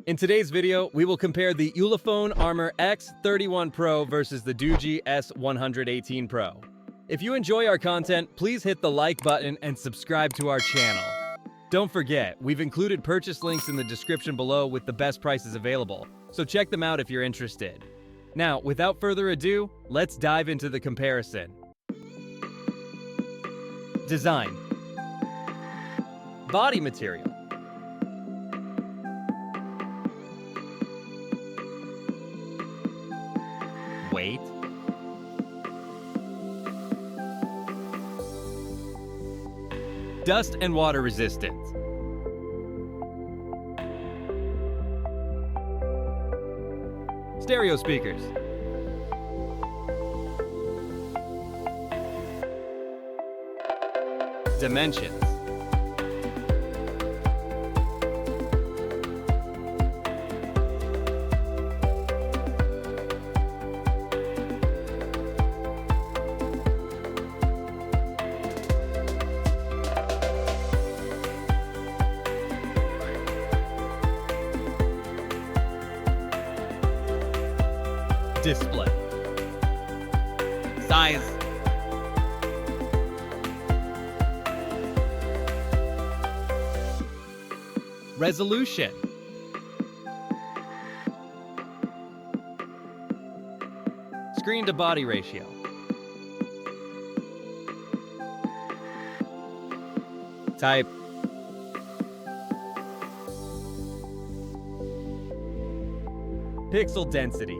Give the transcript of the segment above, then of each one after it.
In today's video, we will compare the Ulefone Armor X31 Pro versus the Doogee S118 Pro. If you enjoy our content, please hit the like button and subscribe to our channel. Don't forget, we've included purchase links in the description below with the best prices available, so check them out if you're interested. Now, without further ado, let's dive into the comparison. Design. Body material. Weight. Dust and water resistance. Stereo speakers. Dimensions. Display. Size. Resolution. Screen to body ratio. Type. Pixel density.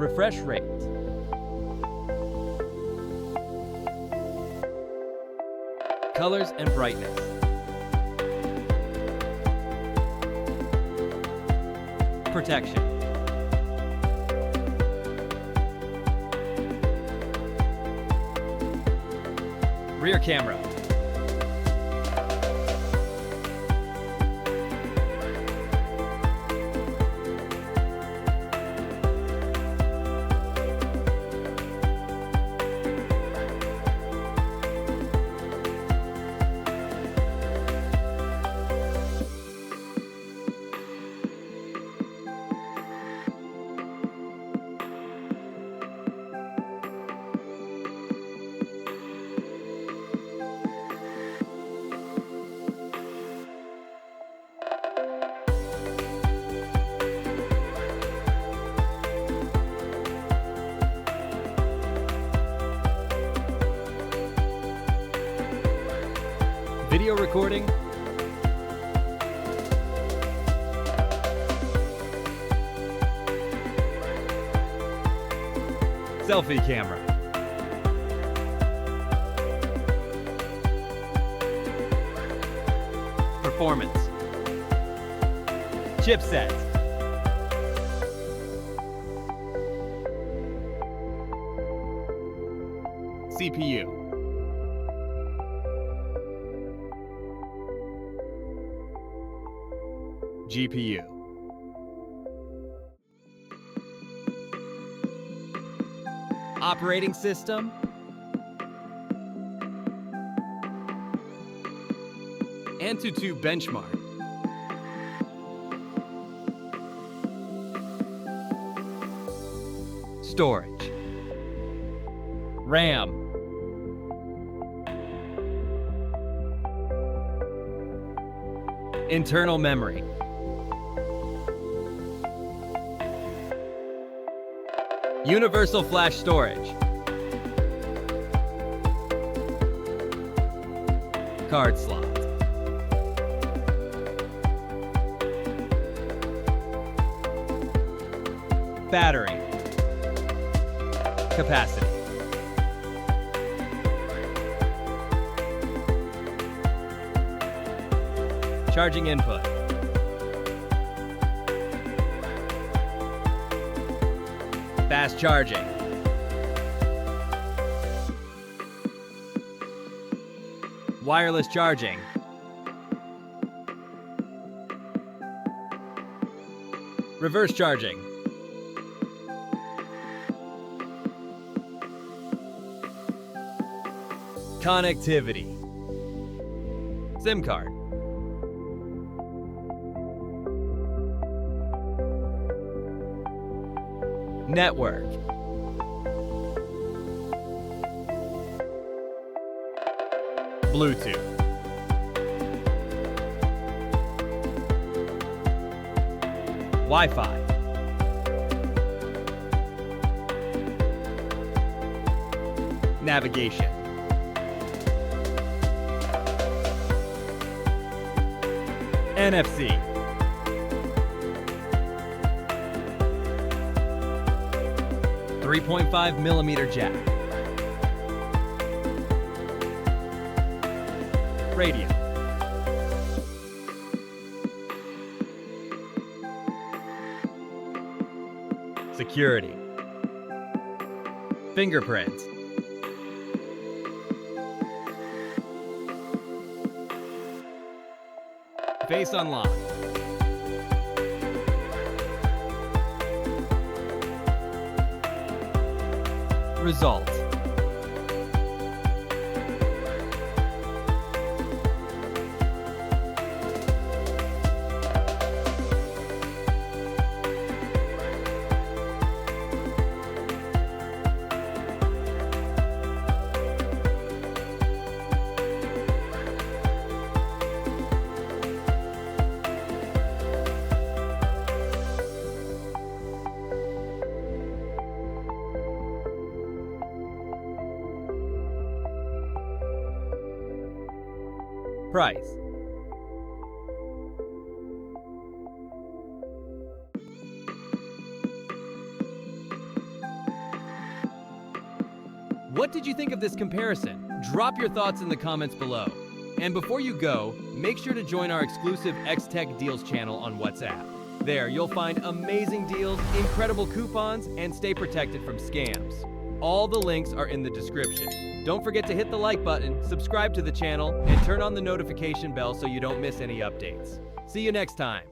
Refresh rate. Colors and brightness. Protection. Rear camera. Video recording. Selfie camera. Performance. Chipset. CPU. GPU. Operating system. Antutu benchmark. Storage. RAM. Internal memory. Universal flash storage. Card slot. Battery. Capacity. Charging input. Fast charging. Wireless charging. Reverse charging. Connectivity. SIM card. Network. Bluetooth. Wi-Fi. Navigation. NFC. .3.5mm jack. Radio. Security. Fingerprints. Face unlock. Result. Price. What did you think of this comparison? Drop your thoughts in the comments below. And before you go, make sure to join our exclusive X-Tech Deals channel on WhatsApp. There, you'll find amazing deals, incredible coupons, and stay protected from scams. All the links are in the description. Don't forget to hit the like button, subscribe to the channel, and turn on the notification bell so you don't miss any updates. See you next time.